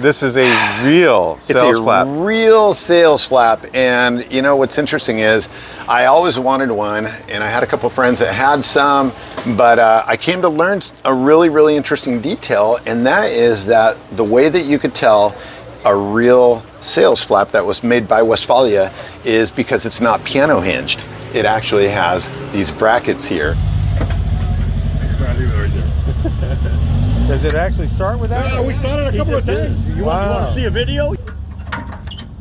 This is a real sales flap. It's a real sales flap, and you know what's interesting is I always wanted one, and I had a couple friends that had some, but I came to learn a really interesting detail, and that is that the way that you could tell a real sales flap that was made by Westfalia is because it's not piano hinged. It actually has these brackets here. Does it actually start with that? Yeah, we started a couple of times. You want to see a video?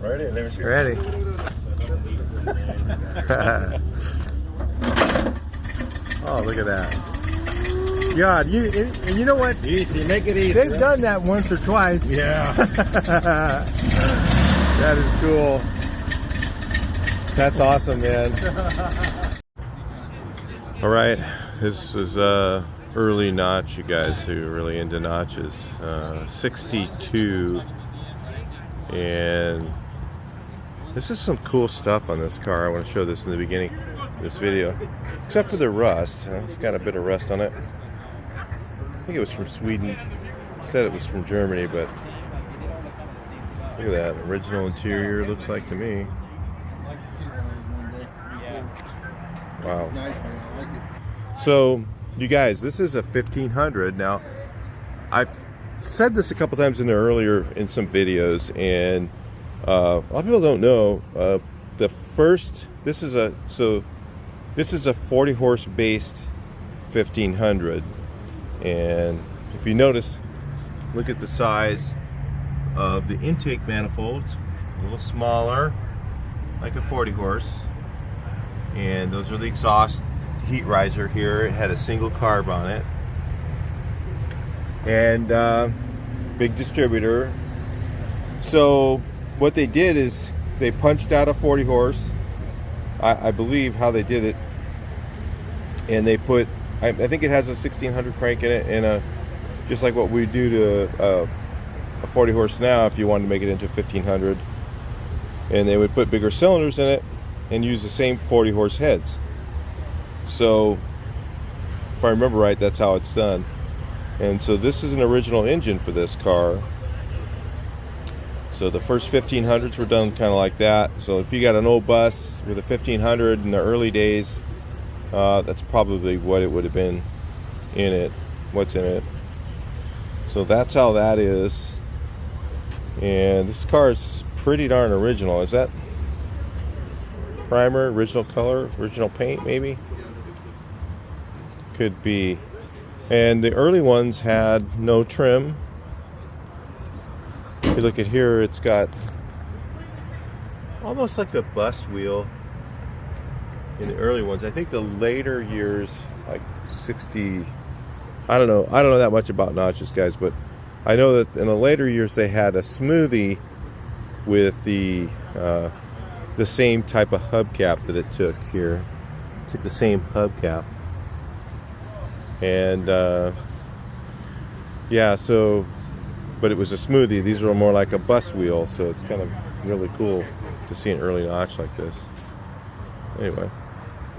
Ready? Let me see. Ready. Oh, look at that. God, you know what? Easy, make it easy. They've done that once or twice. Yeah. That is cool. That's awesome, man. All right, this is early notch, you guys who are really into notches. 62, and this is some cool stuff on this car. I want to show this in the beginning of this video, except for the rust. It's got a bit of rust on it. I think it was from Sweden. It said it was from Germany, but look at that original interior. Looks like to me. Wow. So, you guys, this is a 1500. Now, I've said this a couple times in some videos, and a lot of people don't know. This is a 40 horse based 1500, and if you notice, look at the size of the intake manifolds, a little smaller, like a 40 horse, and those are the exhaust heat riser here. It had a single carb on it, and big distributor. So what they did is they punched out a 40 horse, I believe how they did it, and they put, I think it has a 1600 crank in it, and just like what we do to a 40 horse now if you wanted to make it into 1500, and they would put bigger cylinders in it and use the same 40 horse heads. So if I remember right, that's how it's done. And so this is an original engine for this car. So the first 1500s were done kind of like that. So if you got an old bus with a 1500 in the early days, that's probably what it would have been in it, what's in it. So that's how that is. And this car is pretty darn original. Is that primer, original color, original paint maybe? Could be. And the early ones had no trim. If you look at here, it's got almost like a bus wheel in the early ones. I think the later years, like 60, I don't know that much about notches, guys, but I know that in the later years they had a smoothie with the same type of hubcap that it took here. It took the same hubcap. And yeah, so, but it was a smoothie. These were more like a bus wheel, so it's kind of really cool to see an early notch like this. Anyway,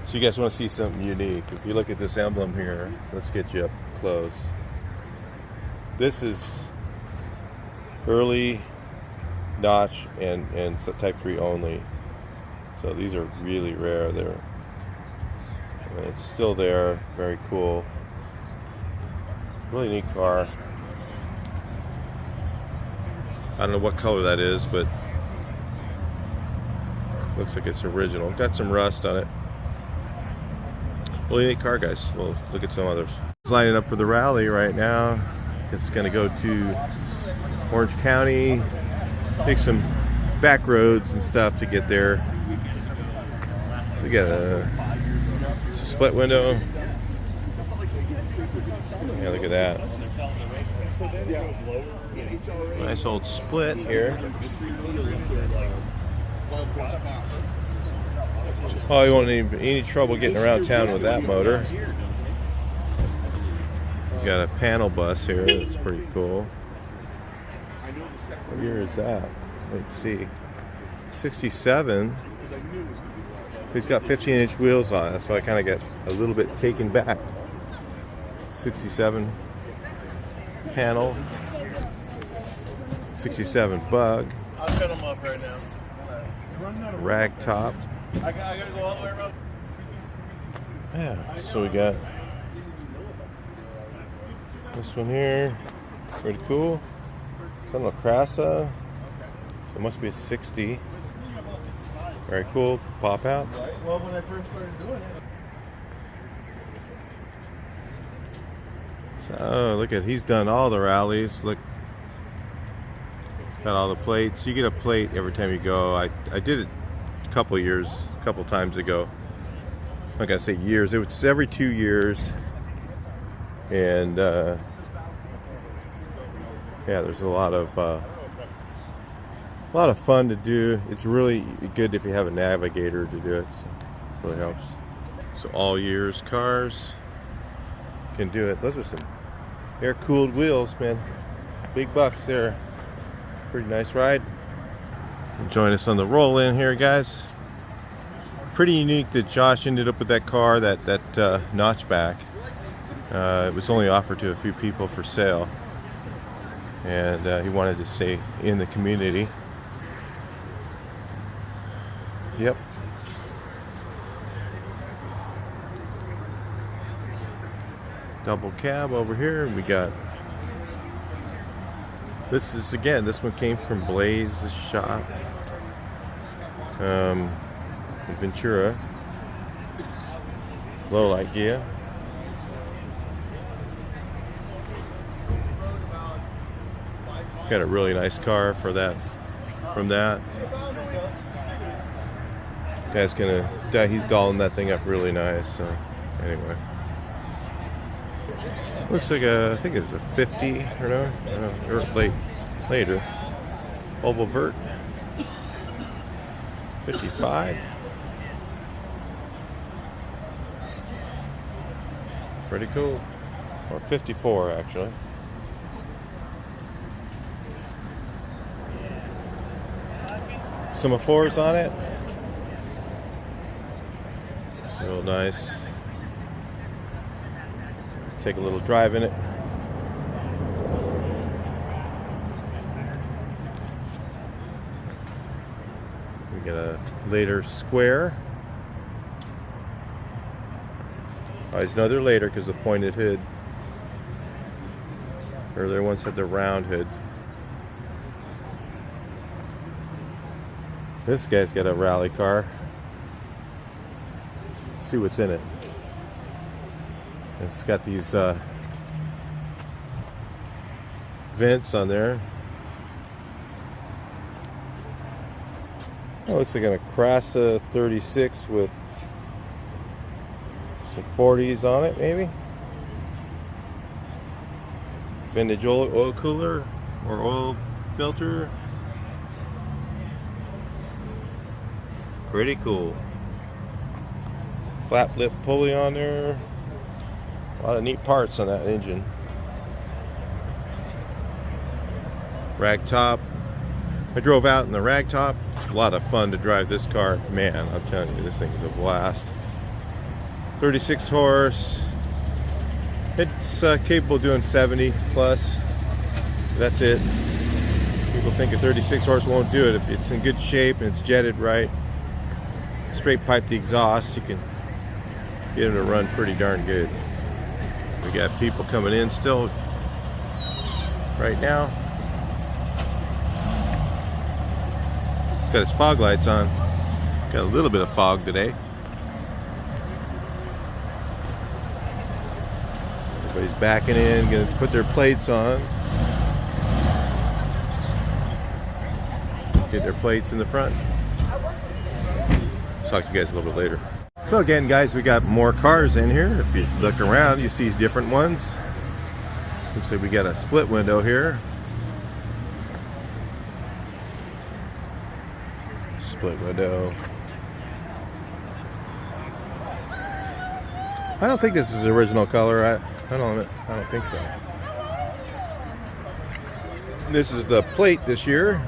so you guys want to see something unique. If you look at this emblem here, let's get you up close. This is early notch and type 3 only. So these are really rare. It's still there. Very cool. Really neat car. I don't know what color that is, but looks like it's original. Got some rust on it. Really neat car, guys. We'll look at some others. It's lining up for the rally right now. It's going to go to Orange County, take some back roads and stuff to get there. We got a split window. Yeah, look at that. Nice old split here. Oh, you won't need any trouble getting around town with that motor. You got a panel bus here. That's pretty cool. What year is that? Let's see. 67. He's got 15-inch wheels on it, so I kind of get a little bit taken back. 67 panel. '67 Bug. I'll cut them off right now. Rag top. I gotta go all the way around. Yeah, so we got this one here. Pretty cool. It's on La Crasa. So it must be a 60. Very cool. Pop outs. Well, when I first started doing it. So look at, he's done all the rallies. Look, it's got all the plates. You get a plate every time you go. I did it a couple times ago. I'm not gonna say years. It was every 2 years, and yeah, there's a lot of fun to do. It's really good if you have a navigator to do it. So it really helps. So all years cars can do it. Those are some air-cooled wheels, man. Big bucks there. Pretty nice ride. Join us on the roll-in here, guys. Pretty unique that Josh ended up with that car, that Notchback. It was only offered to a few people for sale, and he wanted to stay in the community. Yep. Double cab over here, and we got this one came from Blaze's shop, Ventura, low light gear. Got a really nice car for that, from that. Guy's he's dolling that thing up really nice. So anyway, looks like I think it's a 50 or no, or later. Oval Vert 55. Pretty cool. Or 54 actually. Semaphores on it. Real nice. Take a little drive in it. We got a later square. Always know they're later because the pointed hood. Earlier ones had the round hood. This guy's got a rally car. Let's see what's in it. It's got these vents on there. Oh, looks like a Crasa 36 with some 40s on it, maybe. Vintage oil cooler or oil filter. Pretty cool. Flat lip pulley on there. A lot of neat parts on that engine. Rag top. I drove out in the rag top. It's a lot of fun to drive this car. Man, I'm telling you, this thing is a blast. 36 horse. It's capable of doing 70 plus. That's it. People think a 36 horse won't do it. If it's in good shape and it's jetted right, straight pipe the exhaust, you can get it to run pretty darn good. We got people coming in still right now. It's got its fog lights on. Got a little bit of fog today. Everybody's backing in, gonna put their plates on. Get their plates in the front. Talk to you guys a little bit later. So again, guys, we got more cars in here. If you look around, you see different ones. Looks like we got a split window here. Split window. I don't think this is the original color. I don't think so. This is the plate this year.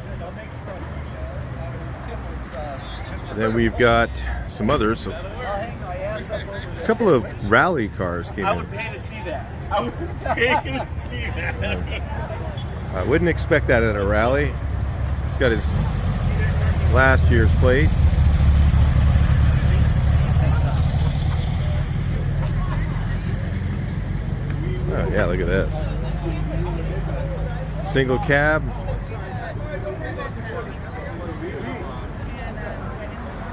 And then we've got some others. A couple of rally cars came in. I would pay to see that. I would pay to see that. I wouldn't expect that at a rally. He's got his last year's plate. Oh yeah, look at this. Single cab.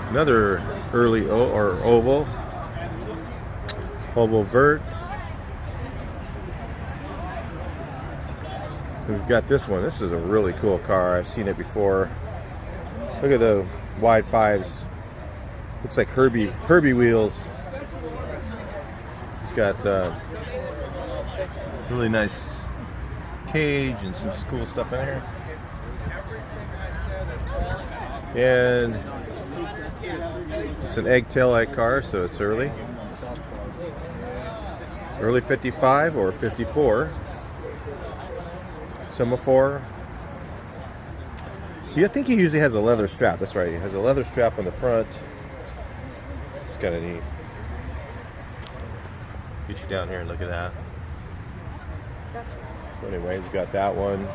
Another early oval vert. We've got this one. This is a really cool car. I've seen it before. Look at the wide fives. Looks like Herbie wheels. It's got really nice cage and some cool stuff in here. And it's an egg tail light car, so it's early 55 or 54. Semaphore. Yeah, I think he usually has a leather strap. That's right. He has a leather strap on the front. It's kind of neat. Get you down here and look at that. So anyway, we've got that one.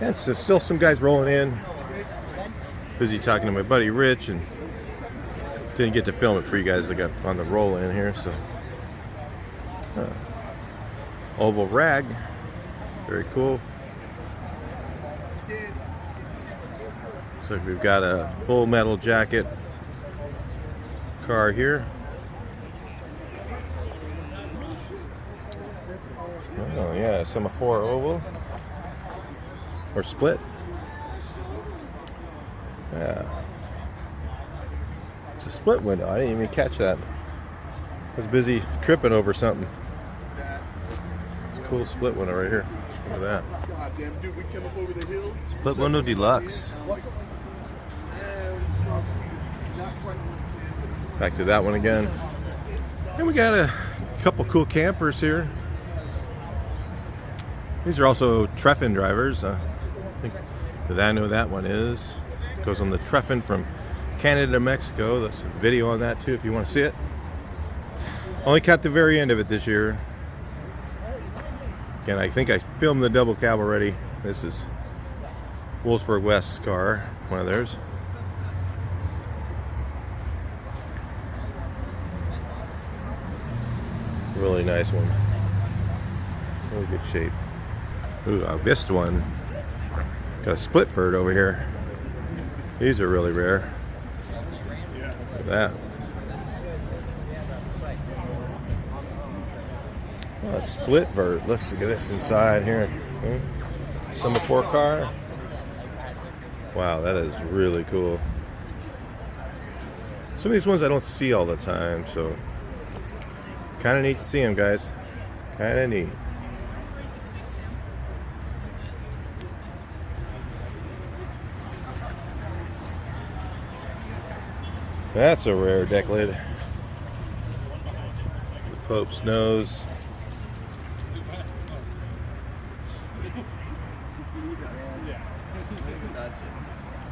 And so still some guys rolling in. Busy talking to my buddy Rich, and didn't get to film it for you guys. I got on the roll in here. So oval rag. Very cool. Looks like we've got a full metal jacket car here. Oh yeah, Semaphore oval or split. Yeah, it's a split window. I didn't even catch that. I was busy tripping over something. It's a cool split window right here. Look at that. Goddamn, dude, we came up over the hill. Split window deluxe. Back to that one again. And we got a couple cool campers here. These are also Treffen drivers. I think that I know that one is. Goes on the Treffen from Canada to Mexico. There's a video on that too if you want to see it. Only caught the very end of it this year. Again, I think I filmed the double cab already. This is Wolfsburg West's car, one of theirs. Really nice one. Really good shape. Ooh, I missed one. Got a split vert over here. These are really rare. Look at that. Oh, a split vert. Let's look at this inside here. Semaphore car. Wow, that is really cool. Some of these ones I don't see all the time, so kind of neat to see them, guys. Kind of neat. That's a rare deck lid. The Pope's nose.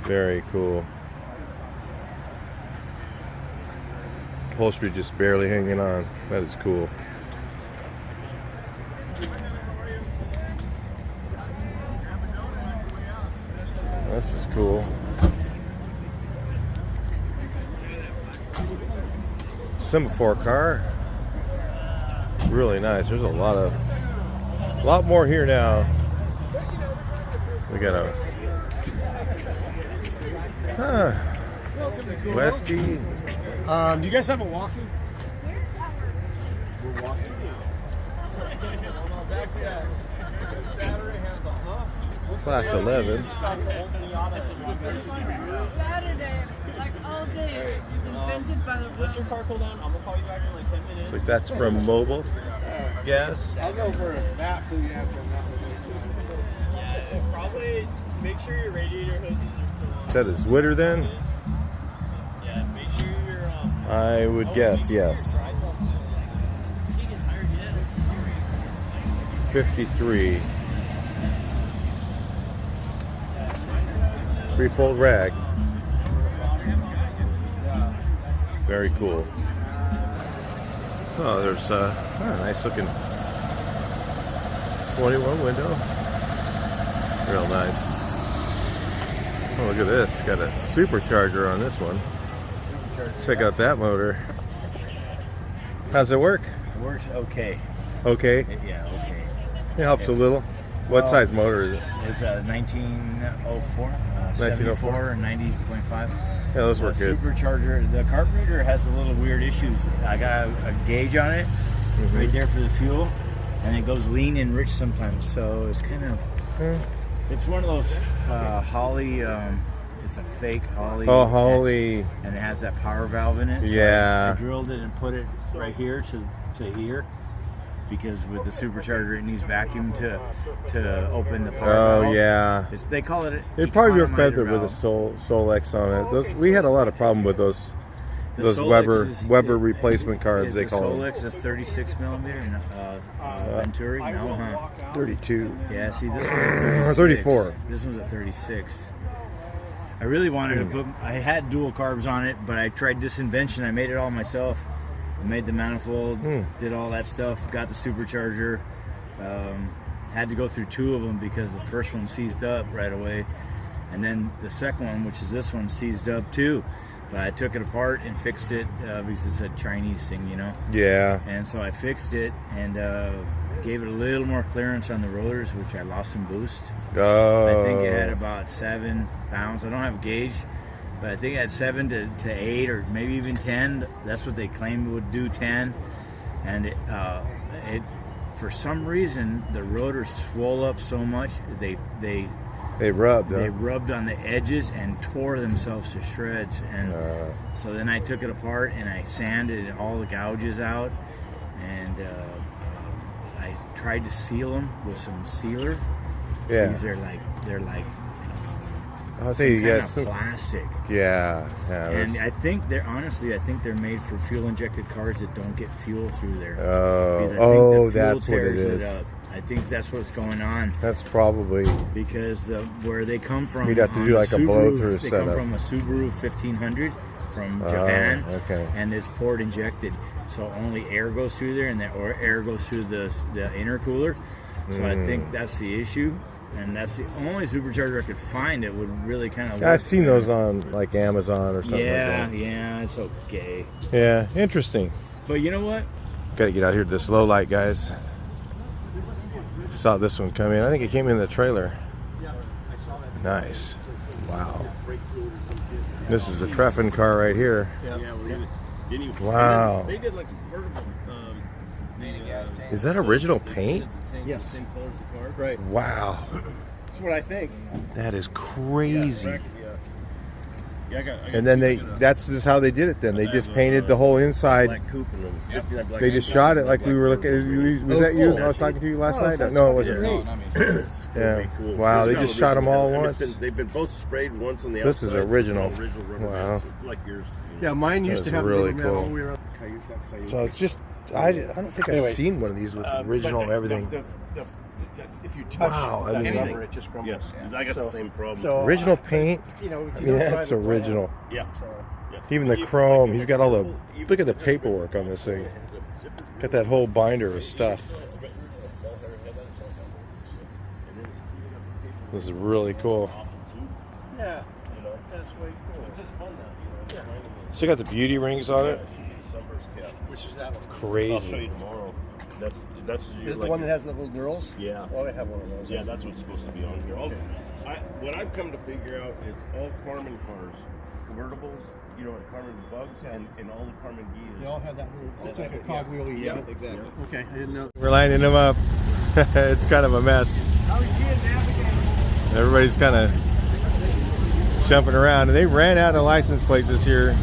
Very cool. Upholstery just barely hanging on. That is cool. This is cool. Semaphore car. Really nice. There's a lot more here now. We got a Westy. Do you guys have a walkie? We're walking. Class 11. Saturday, like all day, it was invented by the Let your car cool down. I'm gonna call you back in like 10 minutes. Like that's from Mobile Gas. I'll go for a fat food after that one. Yeah, probably make sure your radiator hoses are still on. Is that a Zwitter then? Yeah, make sure your I would guess, yes. 53. Three-fold rag. Very cool. Oh, there's a nice looking 21 window. Real nice. Oh, look at this. Got a supercharger on this one. Check out that motor. How's it work? It works okay. Okay. Yeah, okay. It helps a little. What size motor is it? It's a 1904, 1904 and 90.5. Yeah, those work good. Supercharger. The carburetor has a little weird issues. I got a gauge on it right there for the fuel, and it goes lean and rich sometimes. So it's kind of, it's one of those Holly. It's a fake Holly. Oh, Holly. And it has that power valve in it. So Yeah. I drilled it and put it right here to here. Because with the supercharger, it needs vacuum to open the power valve. Oh, yeah. They call it. It'd probably work better economizer with a valve. Solex on it. Those we had a lot of problem with those The those Solex Weber replacement carbs they the call them. Solex is 36 millimeter Venturi. No, huh? 32. Yeah. See, this one's Or 34. This one's a 36. I really wanted to put. I had dual carbs on it, but I tried this invention. I made it all myself. I made the manifold, did all that stuff, got the supercharger. Had to go through two of them because the first one seized up right away. And then the second one, which is this one, seized up too. But I took it apart and fixed it because it's a Chinese thing, you know? Yeah. And so I fixed it and gave it a little more clearance on the rotors, which I lost some boost. Oh. I think it had about 7 pounds. I don't have a gauge. But I think it had 7 to 8 or maybe even 10. That's what they claimed it would do, 10. And it for some reason the rotors swole up so much they rubbed. they rubbed on the edges and tore themselves to shreds. And so then I took it apart and I sanded all the gouges out, and I tried to seal them with some sealer. Yeah. These they're like I'll say you got some plastic. Yeah. And I think they're made for fuel injected cars that don't get fuel through there. That's what it is. I think that's what's going on. That's probably because where they come from. You'd have to do like a blow-through They setup. come from a Subaru 1500 from Japan. Okay. And it's port injected, so only air goes through there, and air goes through the intercooler. So I think that's the issue. And that's the only supercharger I could find that would really kind of. I've seen those on like Amazon or something. Yeah, like that. yeah, it's okay. Yeah, interesting. But you know what? Got to get out here to this low light, guys. Saw this one come in. I think it came in the trailer. Nice. Wow. This is a Treffen car right here. Wow. They did like a vertible gas tank. Is that original paint? Yes. Same color as the car. Right. Wow. That's what I think. That is crazy. Yeah, I got And then that's just how they did it then. They just painted the whole inside. They just shot it like we were looking. Was that you? I was talking to you last night? No, it wasn't me. Yeah. Wow, they just shot them all once. They've been both sprayed once on the outside. This is original. rubber Wow. bands, like yours. Yeah, mine used to That's have really rubber band all cool. the way around. So it's just, I don't think I've seen one of these with original everything. If you touch Wow, I that mean, rubber, it just crumbles. Yeah, I got the same problem. So, Original paint. you know, if I you mean, don't that's drive it, original. Yeah. Even the chrome. He's got all the, look at the paperwork on this thing. Got that whole binder of stuff. This is really cool. Yeah, that's way cool. So you got the beauty rings on it. Which is that one? Crazy. I'll show you tomorrow. That's Is the one that has the little girls? Yeah. Oh, I have one of those. Yeah, that's what's supposed to be on here. What I've come to figure out is all Carmen cars, convertibles, you know, Carmen Bugs, and all the Carmen Gias. They all have that little. It's like a cogwheel. Yeah, exactly. Okay, I didn't know. We're lining them up. It's kind of a mess. Everybody's kind of jumping around, and they ran out of license plates this year.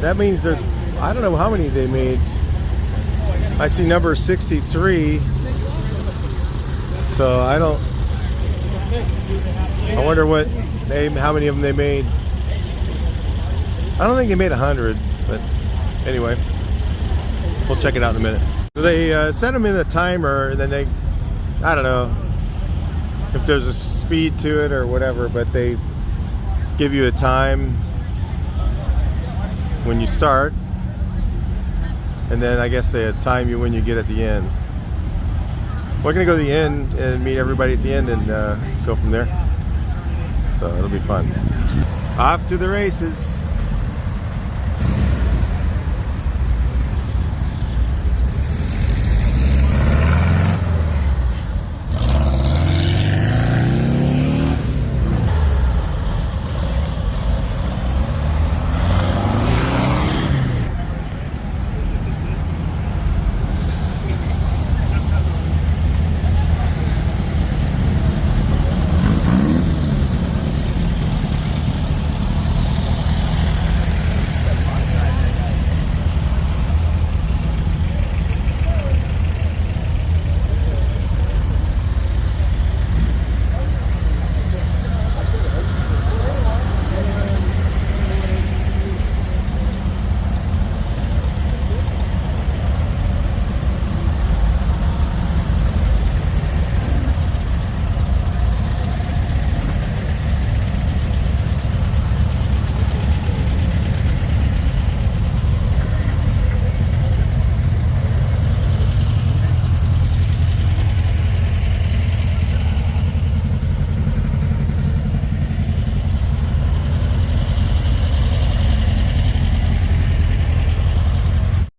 That means there's, I don't know how many they made. I see number 63. So I wonder how many of them they made. I don't think they made 100, but anyway, we'll check it out in a minute. So they set them in a timer, and then I don't know if there's a speed to it or whatever, but they give you a time when you start, and then I guess they time you when you get at the end. We're gonna go to the end and meet everybody at the end and go from there. So it'll be fun. Off to the races.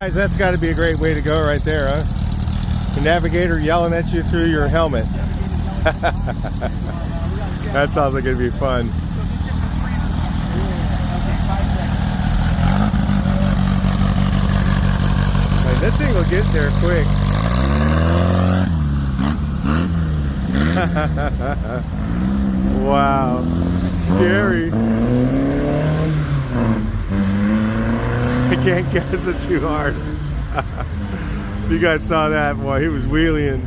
Guys, that's got to be a great way to go right there, huh? The navigator yelling at you through your helmet. That sounds like it'd be fun. Like, this thing will get there quick. Wow, scary. I can't gas it too hard. You guys saw that, boy, he was wheeling.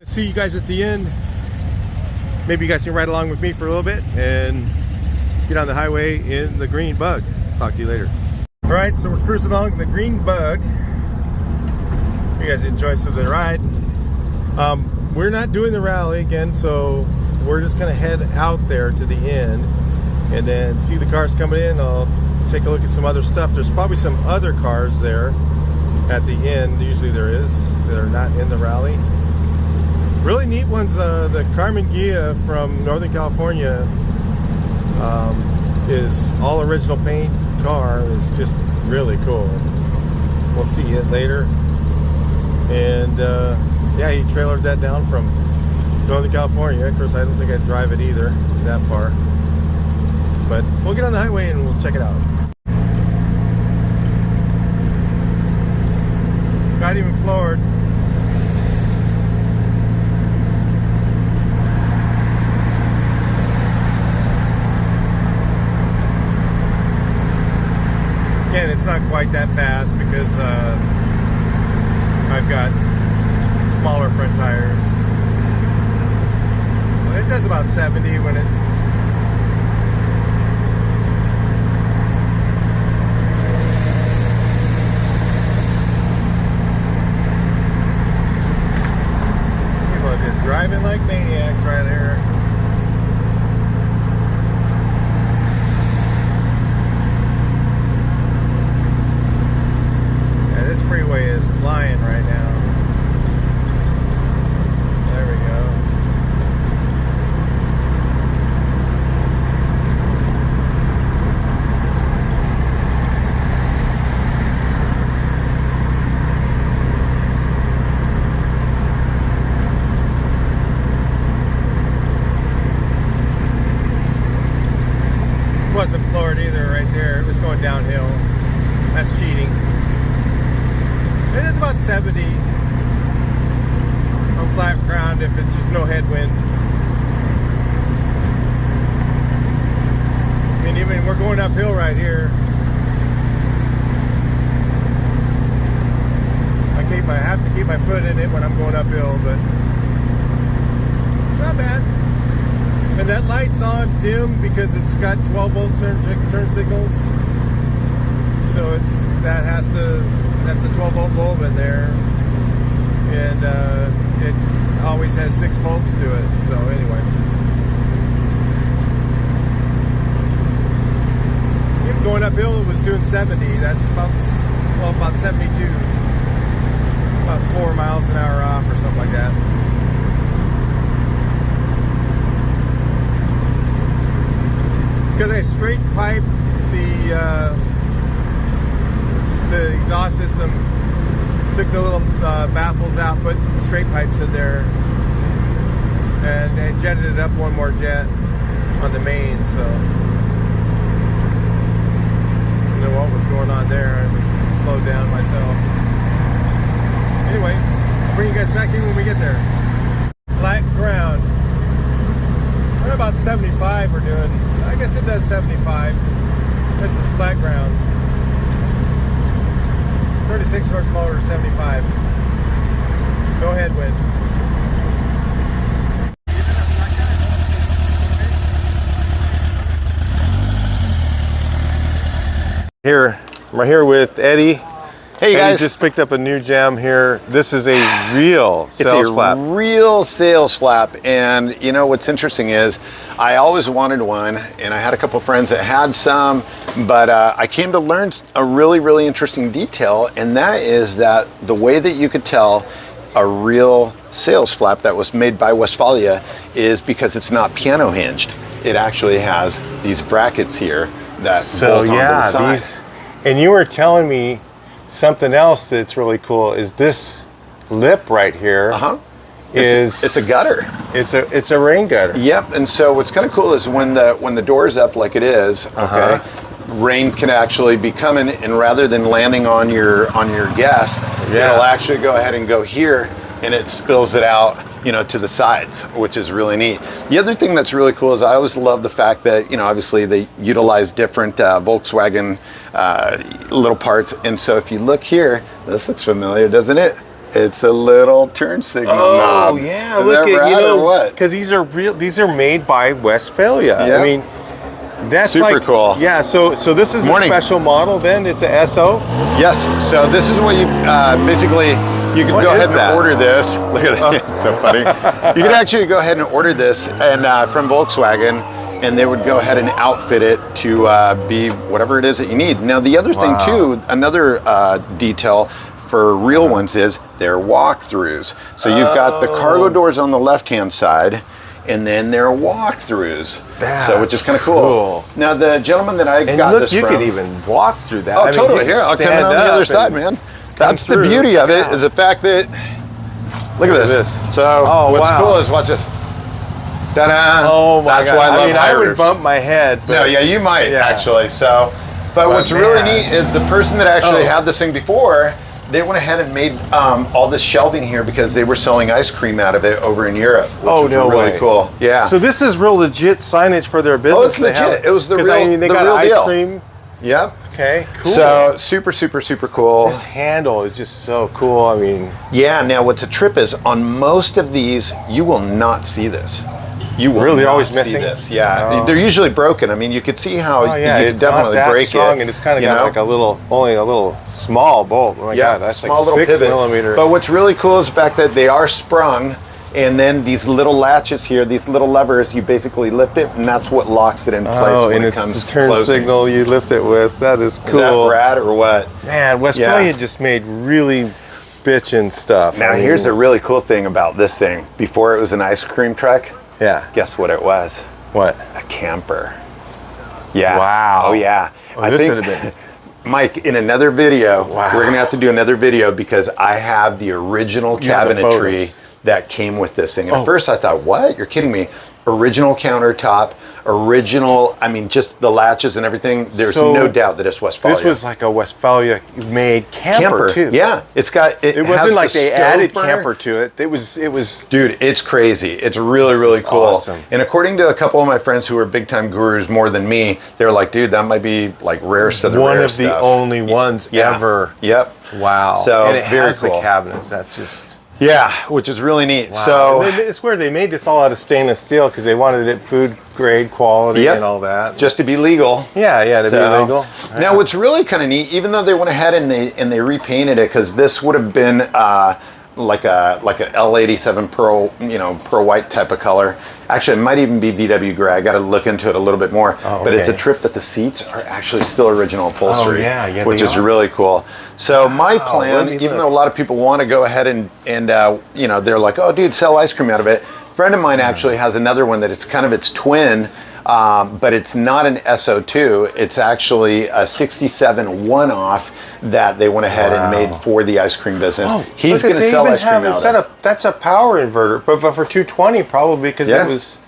See you guys at the end. Maybe you guys can ride along with me for a little bit and get on the highway in the green bug. Talk to you later. All right, so we're cruising along in the green bug. You guys enjoy some of the ride. We're not doing the rally again, so we're just gonna head out there to the end and then see the cars coming in. I'll take a look at some other stuff. There's probably some other cars there at the end, usually there is, that are not in the rally. Really neat ones. The Carmen Ghia from Northern California is all original paint car, is just really cool. We'll see it later. And yeah, he trailered that down from Northern California. Of course, I don't think I'd drive it either that far, but we'll get on the highway and we'll check it out. Not even floored. Again, it's not quite that fast because I've got smaller front tires. It does about 70 when it... People are just driving like maniacs right here. Yeah, this freeway is flying right now. There we go. Wasn't floored either right there. It was going downhill. That's cheating. It is about 70 on flat ground if it's just no headwind. And even we're going uphill right here. I have to keep my foot in it when I'm going uphill, but not bad. And that light's on dim because it's got 12 volt turn signals. So that's a 12 volt bulb in there. And it always has 6 volts to it. So anyway. Keep going going uphill, it was doing 70. That's about 72. About 4 miles an hour off or something like that. It's because I straight piped the exhaust system, took the little baffles out, put straight pipes in there, and jetted it up one more jet on the main, so I don't know what was going on there. I was slowed down myself. Anyway, I'll bring you guys back in when we get there. Flat ground. We're about 75 we're doing. I guess it does 75. This is flat ground. 36 horsepower, 75. No headwind. I'm here with Eddie. Hey guys. Eddie just picked up a new jam here. This is a real sales flap. It's a real sales flap, and you know what's interesting is I always wanted one, and I had a couple friends that had some, but I came to learn a really interesting detail, and that is that the way that you could tell a real sales flap that was made by Westfalia is because it's not piano hinged. It actually has these brackets here that bolt onto the side. And you were telling me something else that's really cool is this lip right here. It's a gutter. It's a rain gutter. Yep. And so what's kind of cool is when the door's up like it is, okay, rain can actually be coming, and rather than landing on your guest, it'll actually go ahead and go here, and it spills it out, you know, to the sides, which is really neat. The other thing that's really cool is I always love the fact that, you know, obviously they utilize different Volkswagen little parts. And so if you look here, this looks familiar, doesn't it? It's a little turn signal knob. Oh yeah, Is look that at right, you know, or what? because these are made by Westfalia. Yep. I mean, that's super cool. Yeah, so this is a special model then? It's a SO? Yes, so this is what you basically, you can go ahead and order this. Look at that, it's so funny. You can actually go ahead and order this and from Volkswagen, and they would go ahead and outfit it to be whatever it is that you need. Now the other thing too, another detail for real ones is they're walkthroughs. So you've got the cargo doors on the left-hand side, and then there are walkthroughs. So which is kind of cool. Now the gentleman that I got this from, you can even walk through that. Oh, totally. Here, I'll come in on the other side, man. That's the beauty of it, is the fact that, look at this. So what's cool is, watch this. Ta-da! Oh my God. That's why I love I would bump my head. But no, yeah, you might actually. So, but what's really neat is the person that actually had this thing before, they went ahead and made all this shelving here because they were selling ice cream out of it over in Europe, which was really cool. Yeah. So this is real legit signage for their business. Oh, it's legit. It was the real, they got real ice deal. cream. Yep. Okay, cool. So super cool. This handle is just so cool. I mean, yeah. Now, what's a trip is on most of these, you will not see this. You will really not always see missing this. Yeah, they're usually broken. I mean, you could see how you it's could definitely not that break strong, it. and it's kind of got like only a little small bolt. Oh my God, that's small like little 6 pivot. millimeter. But what's really cool is the fact that they are sprung, and then these little latches here, these little levers, you basically lift it, and that's what locks it in place when it comes the turn closing. signal you lift it with. That is cool. Is that rad or what? Man, Westfalia just made really bitchin' stuff. Now, here's the really cool thing about this thing. Before it was an ice cream truck, guess what it was? What? A camper. Yeah. Wow. Oh, yeah. Well, this would have been... Mike, in another video, we're going to have to do another video because I have the original cabinetry that came with this thing. And at first I thought, what? You're kidding me. Original countertop, original, I mean, just the latches and everything. There's no doubt that it's Westfalia. This was like a Westfalia made camper too. Yeah, it's got, it wasn't like they added camper to it. It was. Dude, it's crazy. It's really cool. Awesome. And according to a couple of my friends who are big time gurus more than me, they're like, dude, that might be like rarest of the rare stuff. One of the only ones ever. Yep. Wow. So and it has cool. the cabinets. That's just. Yeah, which is really neat. Wow. So it's where they made this all out of stainless steel because they wanted it food grade quality and all that. Just to be legal. Yeah, to be legal. Now, what's really kind of neat, even though they went ahead and they repainted it, because this would have been like a L87 pearl, you know, pearl white type of color. Actually, it might even be VW gray. I got to look into it a little bit more. Oh, but it's a okay. trip that the seats are actually still original upholstery, yeah, which they is are. really cool. So my Wow, plan, let me even look. though a lot of people want to go ahead and you know, they're like, oh, dude, sell ice cream out of it. A friend of mine actually has another one that it's kind of its twin, but it's not an SO2. It's actually a 67 one-off that they went ahead and made for the ice cream business. He's going to sell ice cream out of. That's a power inverter, but for 220 probably because Yeah. it was.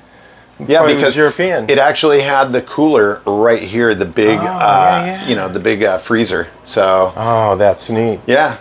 Yeah, probably because was European. It actually had the cooler right here, the big, you know, the big freezer. So, Oh, that's neat. yeah.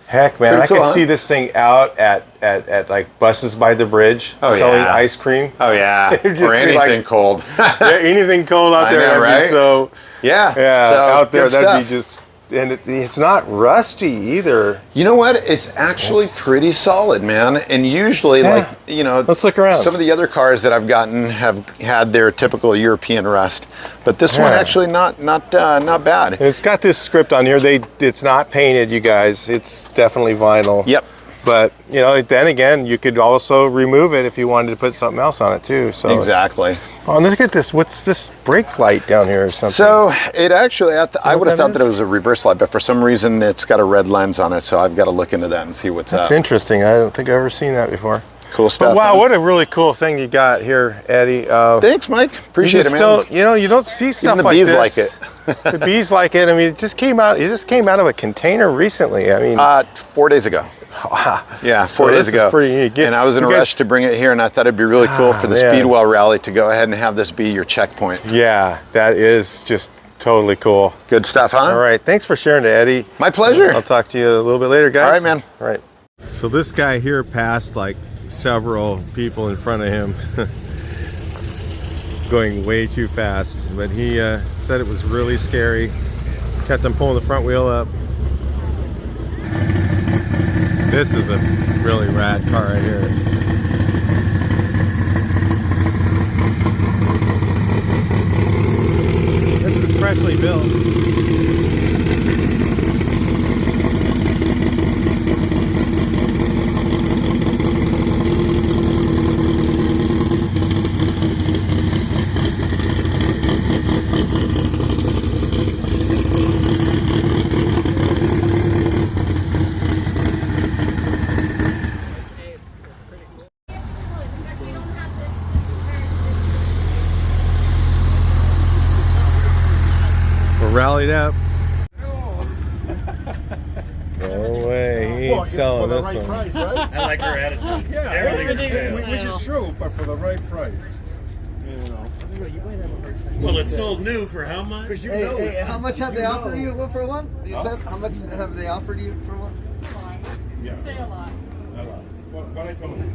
Heck, man, Pretty I cool, could huh? see this thing out at like buses by the bridge selling yeah. ice cream. Oh, yeah. It'd just Or be anything like- cold. Yeah, anything cold out I there. know, I mean, right? so Yeah. yeah, So, out there good that'd stuff. be just, and it's not rusty either. You know what? It's actually pretty solid, man. And usually, Yeah. like, you know, Let's look around. Some of the other cars that I've gotten have had their typical European rust, but this one Yeah. actually not bad. And it's got this script on here. It's not painted, you guys. It's definitely vinyl. Yep. But you know, then again, you could also remove it if you wanted to put something else on it too. So Exactly. Oh, and look at this. What's this brake light down here or something? So it actually, I would have that thought that is? it was a reverse light, but for some reason it's got a red lens on it, so I've got to look into that and see what's That's up. interesting. I don't think I've ever seen that before. Cool But stuff. wow, man. what a really cool thing you got here, Eddie. Thanks, Mike. Appreciate it, man. You don't see stuff Even the like bees this. like it. The bees like it. I mean, it just came out of a container recently. I mean, 4 days ago. wow. Yeah, So 4 days this is ago. pretty neat. And I was in a You guys- rush to bring it here, and I thought it'd be really cool for the man. Speedwell Rally to go ahead and have this be your checkpoint. Yeah, that is just totally cool. Good stuff, huh? All right, thanks for sharing it, Eddie. My pleasure. I'll talk to you a little bit later, guys. All right, man. All right. So this guy here passed like several people in front of him going way too fast, but he said it was really scary. Kept them pulling the front wheel up. This is a really rad car right here. This is freshly built. We're rallied up. No way, he ain't selling this one. Price, right? I like her attitude. Yeah, Everything is which is true, but for the right price. You know. Well, it's sold new for how much? Hey, how much have they offered you for one? You said how much have they offered you for one? You say a lot. What I told you.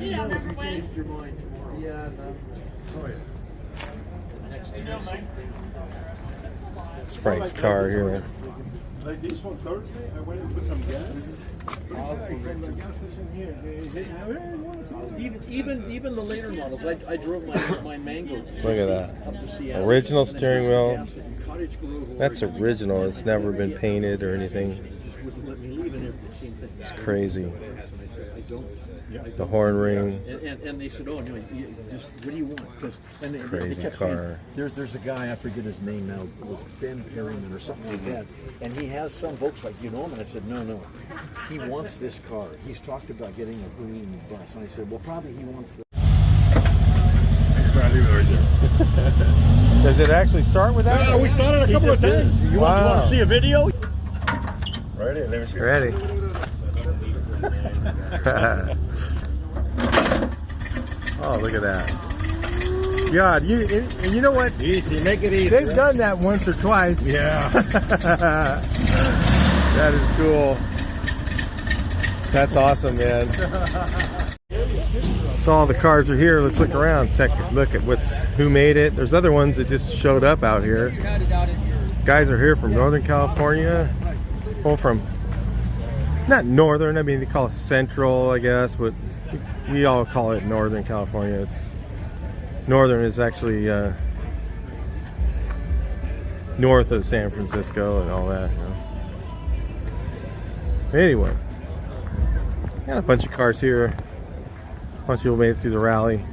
You don't ever win. Your mind tomorrow. Yeah. No. It's Frank's car here. Like this one Thursday, I went and put some gas. The gas station here, they say, "Hey, you want some?" Even the later models. I drove my Mango. Look at that. Up to Seattle. Original steering wheel. Cottage Grove, That's original. It's never been painted or anything. wouldn't let me leave, and the same thing. It's crazy. And I said, I don't. The horn ring. And they said, oh, no, just what do you want? Because they Crazy kept car. saying, there's a guy, I forget his name now, it was Ben Perryman or something like that, and he has some Volkswagen, you know him? And I said, no, he wants this car. He's talked about getting a green bus, and I said, well, probably he wants the. Does it actually start with that? Yeah, we started a couple of times. You want to see a video? Right in, let me see. Ready? Oh, look at that. God, and you know what? Easy, make it easy. They've done that once or twice. Yeah. That is cool. That's awesome, man. So all the cars are here. Let's look around. Look at who made it. There's other ones that just showed up out here. Guys are here from Northern California. Well, from not northern. I mean, they call it central, I guess, but we all call it Northern California. Northern is actually north of San Francisco and all that. You know? Anyway, Got a bunch of cars here. A bunch of people made it through the rally.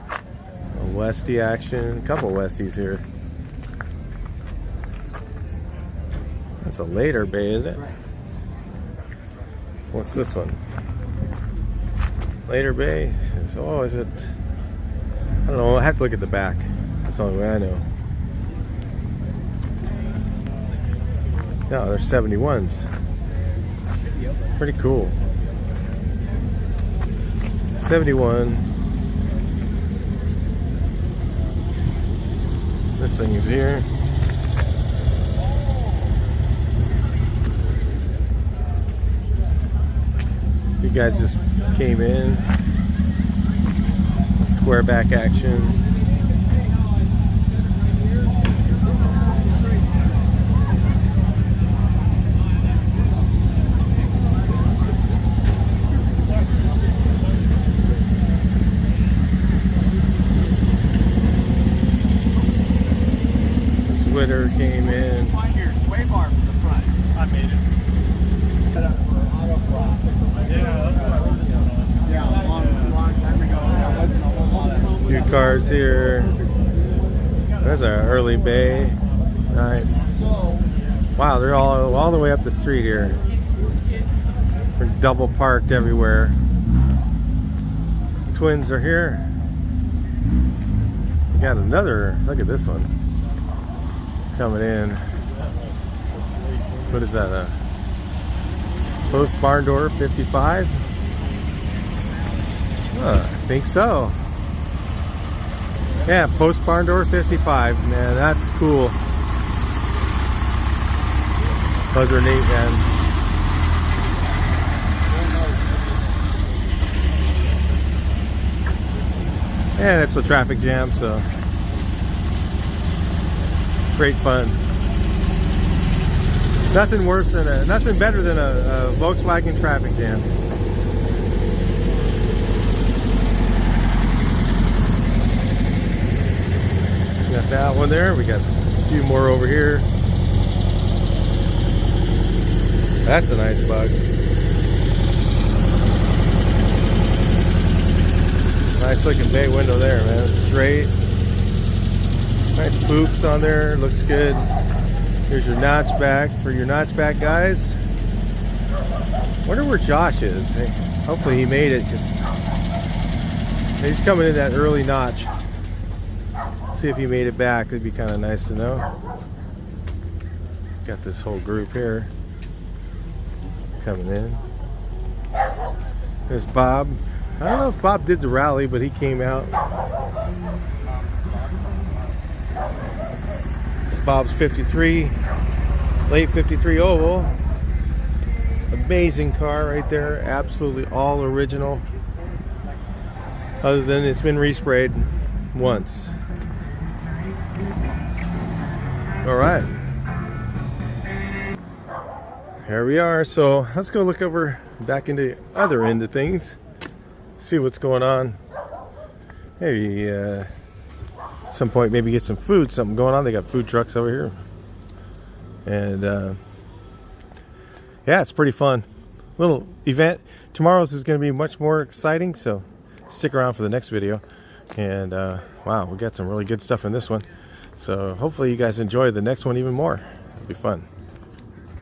A Westie action. A couple Westies here. That's a later bay, isn't it? What's this one? Later bay. Oh, is it? I don't know. I have to look at the back. That's the only way I know. No, they're 71s. Pretty cool. 71. This thing is here. You guys just came in. Square back action. Twitter came in. Find your sway bar from the front. I made it. Set up for auto block. Yeah, that's what I wrote this one on. Yeah, long time ago. Yeah, wasn't a whole lot of Few cars here. That's an early bay. Nice. Wow, they're all the way up the street here. They're double parked everywhere. Twins are here. We got another. Look at this one. Coming in. What is that? A post barn door 55? I think so. Yeah, post barn door 55. Man, that's cool. Those are neat, man. And it's a traffic jam, so great fun. Nothing worse than nothing better than a Volkswagen traffic jam. Got that one there. We got a few more over here. That's a nice bug. Nice looking bay window there, man. It's straight. Nice boops on there. Looks good. Here's your notchback for your notchback guys. Wonder where Josh is. Hey, hopefully he made it because he's coming in that early notch. See if he made it back. It'd be kind of nice to know. Got this whole group here coming in. There's Bob. I don't know if Bob did the rally, but he came out. It's Bob's 53, late 53 oval. Amazing car right there. Absolutely all original. Other than it's been resprayed once. All right. Here we are. So let's go look over back into the other end of things. See what's going on. Maybe at some point maybe get some food, something going on. They got food trucks over here. And yeah, it's pretty fun. Little event. Tomorrow's is going to be much more exciting, so stick around for the next video. And wow, we got some really good stuff in this one. So hopefully you guys enjoy the next one even more. It'll be fun.